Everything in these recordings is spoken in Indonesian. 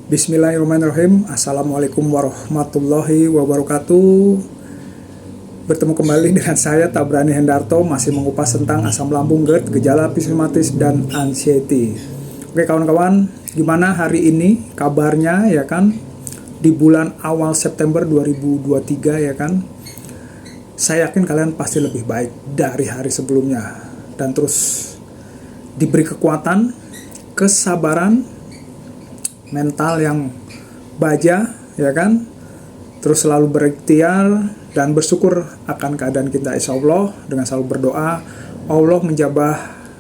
Bismillahirrahmanirrahim. Assalamualaikum warahmatullahi wabarakatuh. Bertemu kembali dengan saya Tabrani Hendarto, masih mengupas tentang asam lambung, GERD, gejala psikosomatis dan anxiety. Oke kawan-kawan, gimana hari ini kabarnya ya kan? Di bulan awal September 2023 ya kan? Saya yakin kalian pasti lebih baik dari hari sebelumnya dan terus diberi kekuatan, kesabaran, mental yang baja ya kan, terus selalu berikhtiar dan bersyukur akan keadaan kita. Insya Allah dengan selalu berdoa, Allah menjabah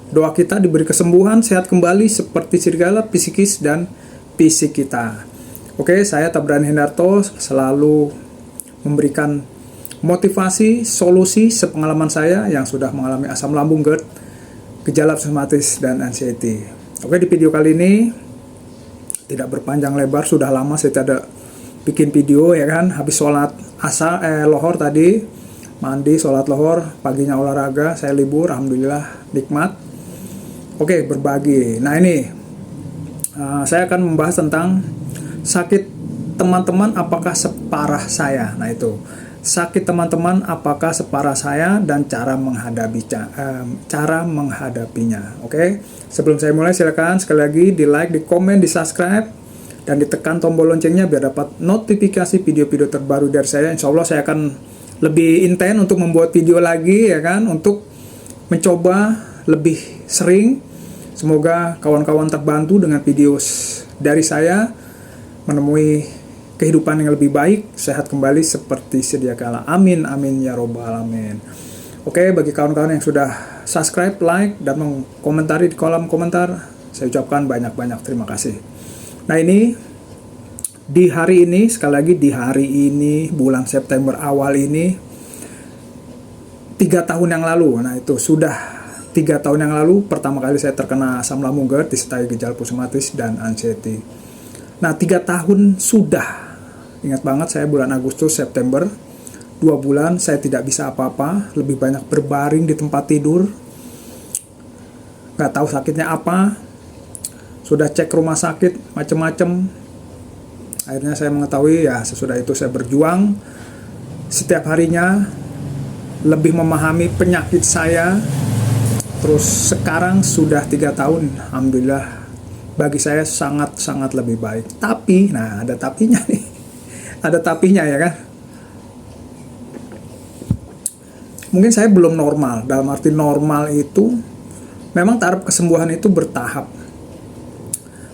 doa kita, diberi kesembuhan, sehat kembali seperti segala psikis dan fisik kita. Oke, saya Tabrani Hendarto selalu memberikan motivasi, solusi sepengalaman saya yang sudah mengalami asam lambung, GERD, gejala psikosomatis dan anxiety. Oke, di video kali ini tidak berpanjang lebar, sudah lama saya tidak bikin video ya kan. Habis sholat lohor tadi, mandi, sholat lohor, paginya olahraga, saya libur, alhamdulillah nikmat. Oke, berbagi. Nah ini saya akan membahas tentang sakit teman-teman apakah separah saya. Nah itu, sakit teman-teman apakah separah saya dan cara menghadapinya. Oke, sebelum saya mulai silakan sekali lagi di like, di komen, di subscribe, dan ditekan tombol loncengnya biar dapat notifikasi video-video terbaru dari saya. Insya Allah saya akan lebih intens untuk membuat video lagi ya kan, untuk mencoba lebih sering. Semoga kawan-kawan terbantu dengan video dari saya, menemui kehidupan yang lebih baik, sehat kembali seperti sedia kala. Amin, amin ya robbal alamin. Oke, bagi kawan-kawan yang sudah subscribe, like, dan mengkomentari di kolom komentar, saya ucapkan banyak-banyak terima kasih. Nah ini, di hari ini, sekali lagi di hari ini, bulan September awal ini, 3 tahun yang lalu, nah itu sudah 3 tahun yang lalu, pertama kali saya terkena asam lambung, GERD, disertai gejala psikosomatis dan anxiety. Nah 3 tahun sudah. Ingat banget, saya bulan Agustus, September, 2 bulan saya tidak bisa apa-apa, lebih banyak berbaring di tempat tidur, nggak tahu sakitnya apa, sudah cek rumah sakit, macem-macem. Akhirnya saya mengetahui ya, sesudah itu saya berjuang, setiap harinya, lebih memahami penyakit saya, terus sekarang sudah 3 tahun, alhamdulillah, bagi saya sangat-sangat lebih baik. Tapi, nah ada tapinya nih. Ada tapinya ya kan. Mungkin saya belum normal. Dalam arti normal itu memang taraf kesembuhan itu bertahap.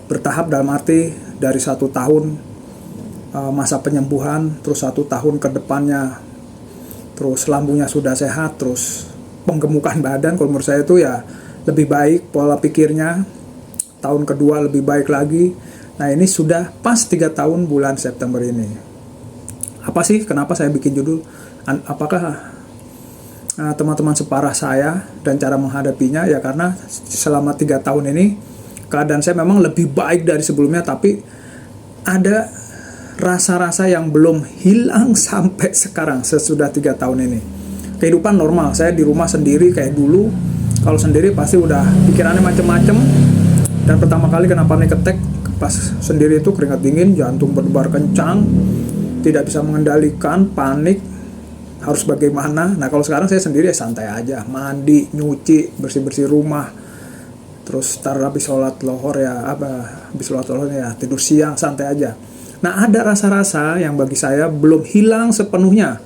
Bertahap dalam arti dari 1 tahun masa penyembuhan, terus 1 tahun ke depannya, terus lambungnya sudah sehat, terus penggemukan badan. Kalau menurut saya itu ya lebih baik pola pikirnya. Tahun kedua lebih baik lagi. Nah ini sudah pas 3 tahun bulan September ini. Apa sih kenapa saya bikin judul apakah teman-teman separah saya dan cara menghadapinya? Ya karena selama 3 tahun ini keadaan saya memang lebih baik dari sebelumnya, tapi ada rasa-rasa yang belum hilang sampai sekarang sesudah 3 tahun ini. Kehidupan normal, saya di rumah sendiri kayak dulu. Kalau sendiri pasti udah pikirannya macem-macem. Dan pertama kali kena panic attack pas sendiri itu, keringat dingin, jantung berdebar kencang, tidak bisa mengendalikan, panik, harus bagaimana. Nah kalau sekarang saya sendiri ya santai aja, mandi, nyuci, bersih-bersih rumah, terus habis sholat lohor ya habis sholat lohor ya tidur siang, santai aja. Nah ada rasa-rasa yang bagi saya belum hilang sepenuhnya,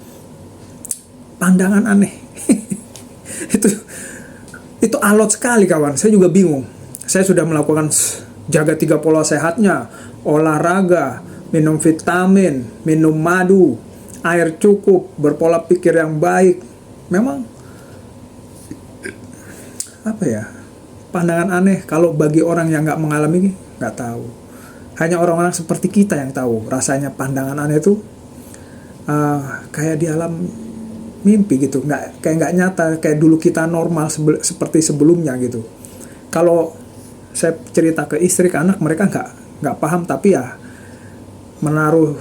pandangan aneh. itu alot sekali kawan, saya juga bingung. Saya sudah melakukan jaga 3 pola sehatnya, olahraga, minum vitamin, minum madu, air cukup, berpola pikir yang baik. Memang apa ya, pandangan aneh kalau bagi orang yang nggak mengalami, nggak tahu. Hanya orang-orang seperti kita yang tahu rasanya pandangan aneh itu kayak di alam mimpi gitu, kayak nggak nyata, kayak dulu kita normal seperti sebelumnya gitu. Kalau saya cerita ke istri, ke anak, mereka nggak paham, tapi ya menaruh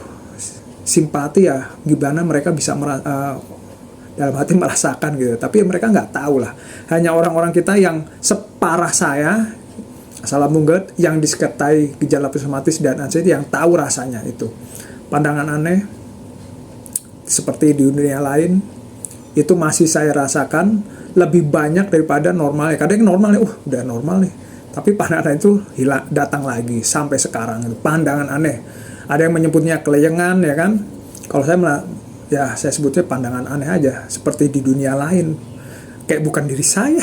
simpati ya, gimana mereka bisa dalam hati merasakan gitu. Tapi mereka nggak tahu lah. Hanya orang-orang kita yang separah saya asam lambung GERD yang disertai gejala psikosomatis dan anxiety yang tahu rasanya itu. Pandangan aneh seperti di dunia lain itu masih saya rasakan lebih banyak daripada normalnya. Kadang normal nih, udah normal nih, tapi pandangan itu hilang, datang lagi sampai sekarang itu pandangan aneh. Ada yang menyebutnya kelayangan, ya kan? Kalau saya saya sebutnya pandangan aneh aja, seperti di dunia lain, kayak bukan diri saya.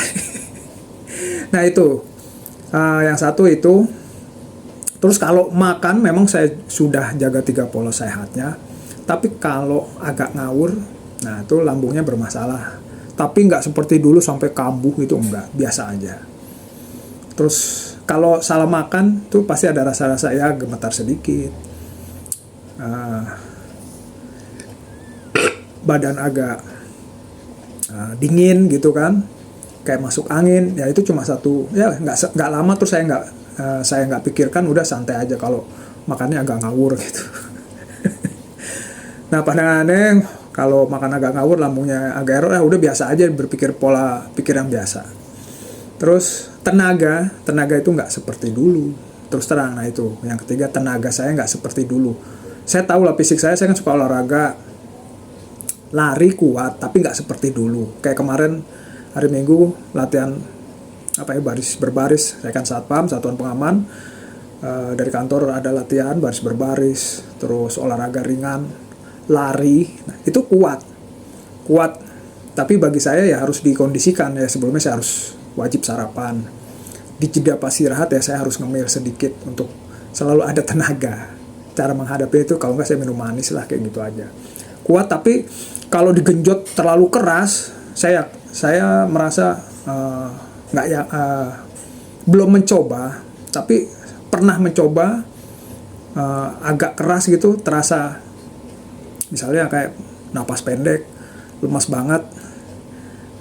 Nah itu yang satu itu. Terus kalau makan memang saya sudah jaga 3 pola sehatnya, tapi kalau agak ngawur, nah itu lambungnya bermasalah. Tapi nggak seperti dulu sampai kambuh itu, enggak, biasa aja. Terus kalau salah makan tuh pasti ada rasa-rasa ya gemetar sedikit, badan agak dingin gitu kan, kayak masuk angin. Ya itu cuma satu, ya nggak lama terus saya nggak pikirkan, udah santai aja kalau makannya agak ngawur gitu. Nah pandangan aneh kalau makan agak ngawur, lambungnya agak error, udah biasa aja, berpikir pola pikir yang biasa. Terus tenaga itu nggak seperti dulu, terus terang. Nah itu yang ketiga, tenaga saya nggak seperti dulu. Saya tahu lah fisik saya kan suka olahraga, lari kuat, tapi nggak seperti dulu. Kayak kemarin hari Minggu latihan baris berbaris, saya kan satpam, satuan pengaman, dari kantor ada latihan baris berbaris, terus olahraga ringan, lari. Nah itu kuat, tapi bagi saya ya harus dikondisikan ya. Sebelumnya saya harus wajib sarapan, di jeda pas istirahat ya saya harus ngemil sedikit untuk selalu ada tenaga. Cara menghadapi itu kalau nggak saya minum manis lah, kayak gitu aja. Kuat, tapi kalau digenjot terlalu keras, saya merasa belum mencoba, tapi pernah mencoba agak keras gitu, terasa misalnya kayak napas pendek, lemas banget.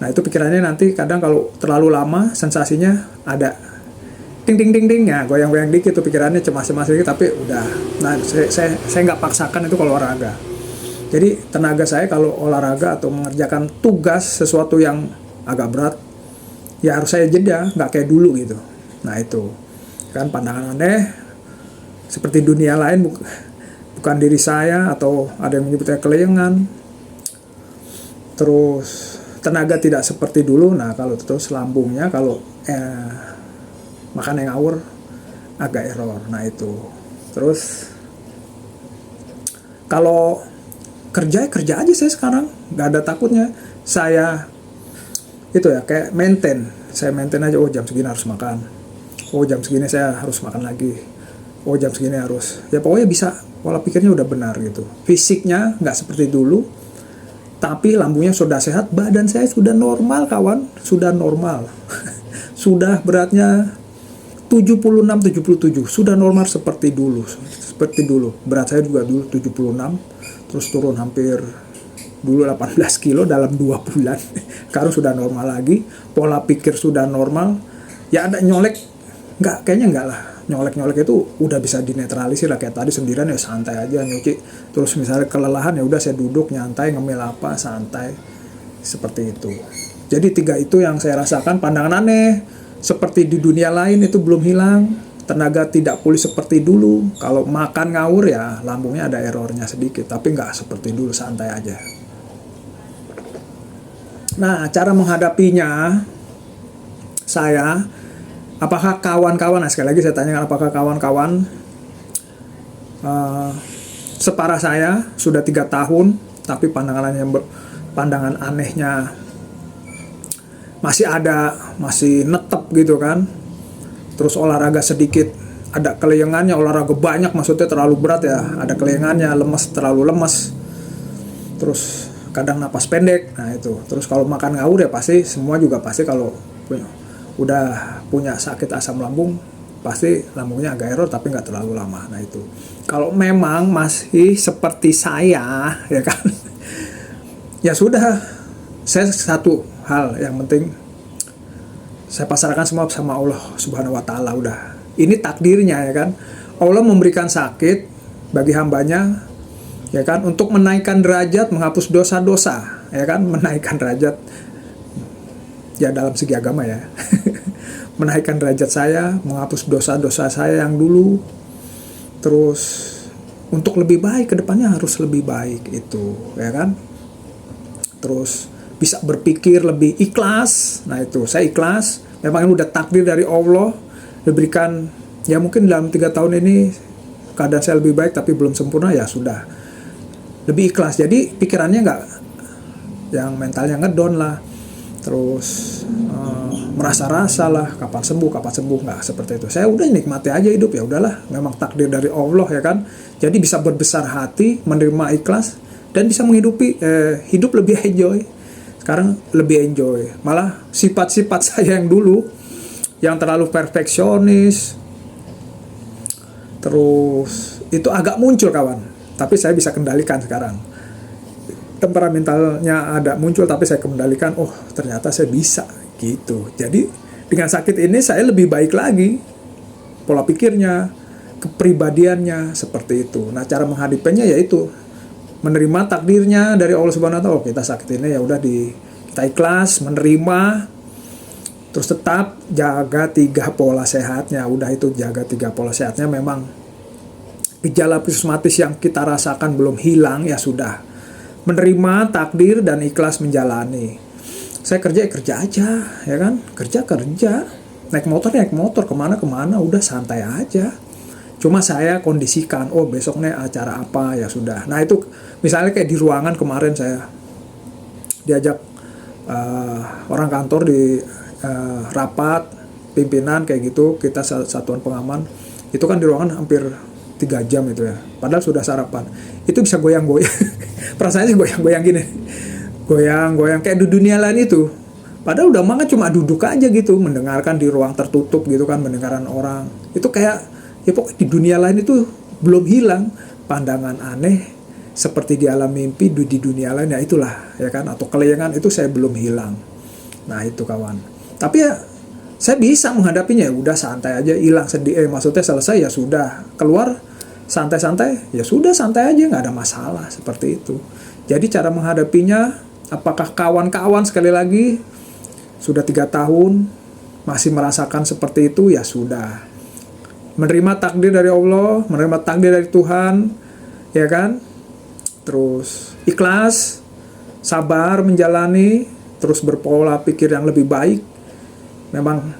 Nah itu pikirannya nanti kadang kalau terlalu lama sensasinya ada ding ding ding ding ya, goyang-goyang dikit tuh pikirannya, cemas-cemas dikit, tapi udah. Nah saya nggak paksakan itu kalau olahraga. Jadi tenaga saya kalau olahraga atau mengerjakan tugas sesuatu yang agak berat, ya harus saya jeda, nggak kayak dulu gitu. Nah itu kan pandangan aneh seperti dunia lain, bukan diri saya, atau ada yang menyebutnya kelayangan. Terus tenaga tidak seperti dulu. Nah kalau terus lambungnya kalau makan yang ngawur agak error. Nah itu. Terus kalau kerja aja saya sekarang, nggak ada takutnya. Saya itu ya kayak saya maintain aja, jam segini harus makan, jam segini saya harus makan lagi, jam segini harus, ya pokoknya bisa, pola pikirnya udah benar gitu. Fisiknya nggak seperti dulu, tapi lambungnya sudah sehat, badan saya sudah normal kawan, sudah normal. Sudah beratnya 76-77, sudah normal seperti dulu. Berat saya juga dulu 76, terus turun hampir dulu 18 kilo dalam 2 bulan. Sekarang sudah normal lagi, pola pikir sudah normal. Ya ada nyolek, kayaknya enggak lah. Nyolek itu udah bisa dinetralisir lah, kayak tadi sendirian ya santai aja nyuci. Terus misalnya kelelahan ya udah saya duduk nyantai, ngemil apa, santai. Seperti itu. Jadi 3 itu yang saya rasakan. Pandangan aneh seperti di dunia lain itu belum hilang. Tenaga tidak pulih seperti dulu. Kalau makan ngawur ya lambungnya ada errornya sedikit, tapi nggak seperti dulu, santai aja. Nah, cara menghadapinya saya, apakah kawan-kawan, nah sekali lagi saya tanyakan, apakah kawan-kawan separah saya sudah 3 tahun, tapi pandangan anehnya masih ada, masih netep gitu kan. Terus olahraga sedikit ada kelayangannya, olahraga banyak maksudnya terlalu berat ya, ada kelayangannya, terlalu lemes. Terus kadang napas pendek. Nah itu. Terus kalau makan ngawur ya pasti semua juga pasti kalau udah punya sakit asam lambung pasti lambungnya agak error, tapi nggak terlalu lama. Nah itu. Kalau memang masih seperti saya ya kan, ya sudah. Saya satu hal yang penting, saya pasrahkan semua sama Allah Subhanahu wa Ta'ala. Udah, ini takdirnya ya kan. Allah memberikan sakit bagi hambanya ya kan, untuk menaikkan derajat, menghapus dosa-dosa ya kan, menaikkan derajat ya dalam segi agama ya. menaikkan derajat saya, menghapus dosa-dosa saya yang dulu. Terus untuk lebih baik ke depannya harus lebih baik itu, ya kan? Terus bisa berpikir lebih ikhlas. Nah itu saya ikhlas. Memang ini udah takdir dari Allah, diberikan ya mungkin dalam 3 tahun ini keadaan saya lebih baik tapi belum sempurna, ya sudah. Lebih ikhlas. Jadi pikirannya nggak yang mentalnya ngedown lah. Terus merasa-rasa lah kapan sembuh nggak seperti itu. Saya udah nikmati aja hidup, ya udahlah, memang takdir dari Allah, ya kan. Jadi bisa berbesar hati, menerima ikhlas, dan bisa menghidupi hidup lebih enjoy. Sekarang lebih enjoy. Malah sifat-sifat saya yang dulu yang terlalu perfeksionis terus itu agak muncul, kawan, tapi saya bisa kendalikan sekarang. Temperamentalnya ada muncul tapi saya kendalikan. Oh ternyata saya bisa gitu. Jadi dengan sakit ini saya lebih baik lagi, pola pikirnya, kepribadiannya seperti itu. Nah cara menghadapinya yaitu menerima takdirnya dari Allah Subhanahu Wa Taala. Oh kita sakit ini, ya udah kita ikhlas menerima. Terus tetap jaga 3 pola sehatnya. Udah itu jaga 3 pola sehatnya. Memang gejala psikosomatis yang kita rasakan belum hilang, ya sudah, menerima takdir dan ikhlas menjalani. Saya kerja aja, ya kan, kerja, naik motor, kemana, udah santai aja. Cuma saya kondisikan, oh besoknya acara apa, ya sudah. Nah itu misalnya kayak di ruangan kemarin saya diajak orang kantor di rapat pimpinan kayak gitu, kita satuan pengaman, itu kan di ruangan hampir 3 jam itu ya, padahal sudah sarapan. Itu bisa goyang-goyang perasaannya sih goyang-goyang gini, goyang-goyang kayak di dunia lain itu, padahal udah makan cuma duduk aja gitu, mendengarkan di ruang tertutup gitu kan, mendengarkan orang itu kayak ya pokoknya di dunia lain itu belum hilang. Pandangan aneh seperti di alam mimpi di dunia lain, ya itulah, ya kan, atau kelayangan itu saya belum hilang. Nah itu kawan, tapi ya saya bisa menghadapinya. Ya udah santai aja, hilang sedih, maksudnya selesai, ya sudah, keluar santai-santai, ya sudah santai aja, nggak ada masalah seperti itu. Jadi cara menghadapinya, apakah kawan-kawan sekali lagi sudah 3 tahun masih merasakan seperti itu, ya sudah, menerima takdir dari Allah, menerima takdir dari Tuhan, ya kan, terus ikhlas, sabar menjalani, terus berpola pikir yang lebih baik. Memang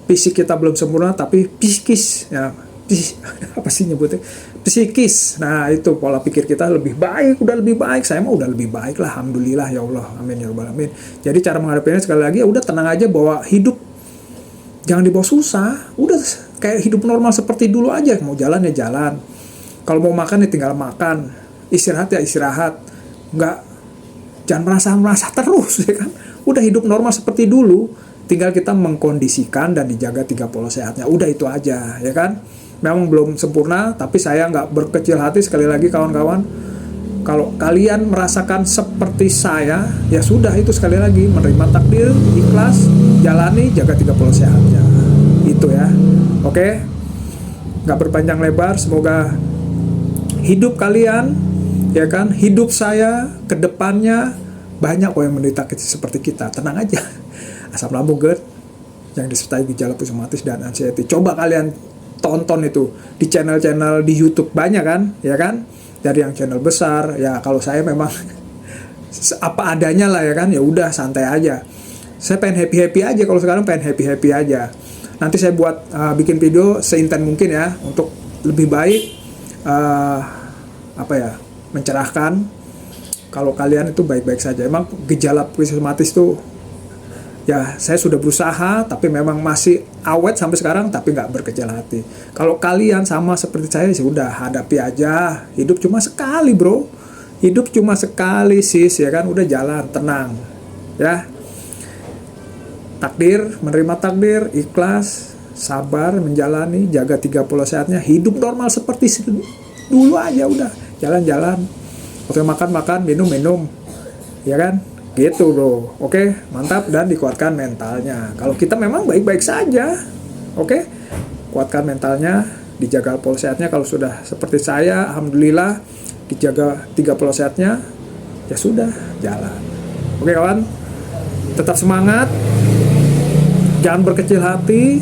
fisik kita belum sempurna, tapi psikis, ya, apa sih nyebutnya, psikis. Nah itu pola pikir kita lebih baik, udah lebih baik. Saya mah udah lebih baik lah, alhamdulillah, ya Allah, amin ya rabbal alamin. Jadi cara menghadapinya sekali lagi, ya udah tenang aja, bawa hidup jangan dibawa susah, udah kayak hidup normal seperti dulu aja. Mau jalan ya jalan, kalau mau makan ya tinggal makan, istirahat ya istirahat, jangan merasa terus, ya kan. Udah hidup normal seperti dulu, tinggal kita mengkondisikan dan dijaga 3 pola sehatnya, udah itu aja, ya kan. Memang belum sempurna, tapi saya nggak berkecil hati. Sekali lagi kawan-kawan, kalau kalian merasakan seperti saya, ya sudah, itu sekali lagi, menerima takdir, ikhlas, jalani, jaga 3 pola sehatnya, itu ya. Oke, nggak berpanjang lebar, semoga hidup kalian, ya kan, hidup saya ke depannya banyak kok yang menderita seperti kita. Tenang aja, asam lambung GERD yang disertai gejala psikosomatis dan anxiety, coba kalian tonton itu di channel-channel di YouTube, banyak kan, ya kan, dari yang channel besar. Ya kalau saya memang apa adanya lah, ya kan, ya udah santai aja. Saya pengen happy aja, kalau sekarang pengen happy aja. Nanti saya buat bikin video seinten mungkin ya, untuk lebih baik mencerahkan. Kalau kalian itu baik-baik saja, emang gejala psikosomatis itu ya saya sudah berusaha, tapi memang masih awet sampai sekarang, tapi nggak berkecil hati. Kalau kalian sama seperti saya, sih udah hadapi aja. Hidup cuma sekali, bro. Hidup cuma sekali, sis, ya kan. Udah jalan, tenang, ya. Takdir, menerima takdir, ikhlas, sabar, menjalani, jaga 3 pola sehatnya, hidup normal seperti dulu aja, udah jalan-jalan. Oke, makan, minum, ya kan. Gitu bro, oke, mantap, dan dikuatkan mentalnya. Kalau kita memang baik-baik saja, oke, kuatkan mentalnya, dijaga pola sehatnya. Kalau sudah seperti saya, alhamdulillah, dijaga 3 pola sehatnya, ya sudah, jalan. Oke kawan, tetap semangat, Jangan berkecil hati,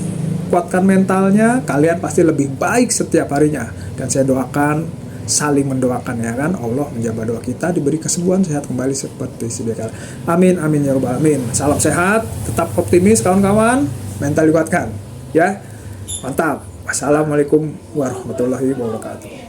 kuatkan mentalnya, kalian pasti lebih baik setiap harinya. Dan saya doakan, saling mendoakan ya kan, Allah menjawab doa kita, diberi kesembuhan, sehat kembali seperti sedia kala. Amin amin ya rabbal alamin. Salam sehat, tetap optimis kawan-kawan, mental dikuatkan ya. Mantap. Wassalamualaikum warahmatullahi wabarakatuh.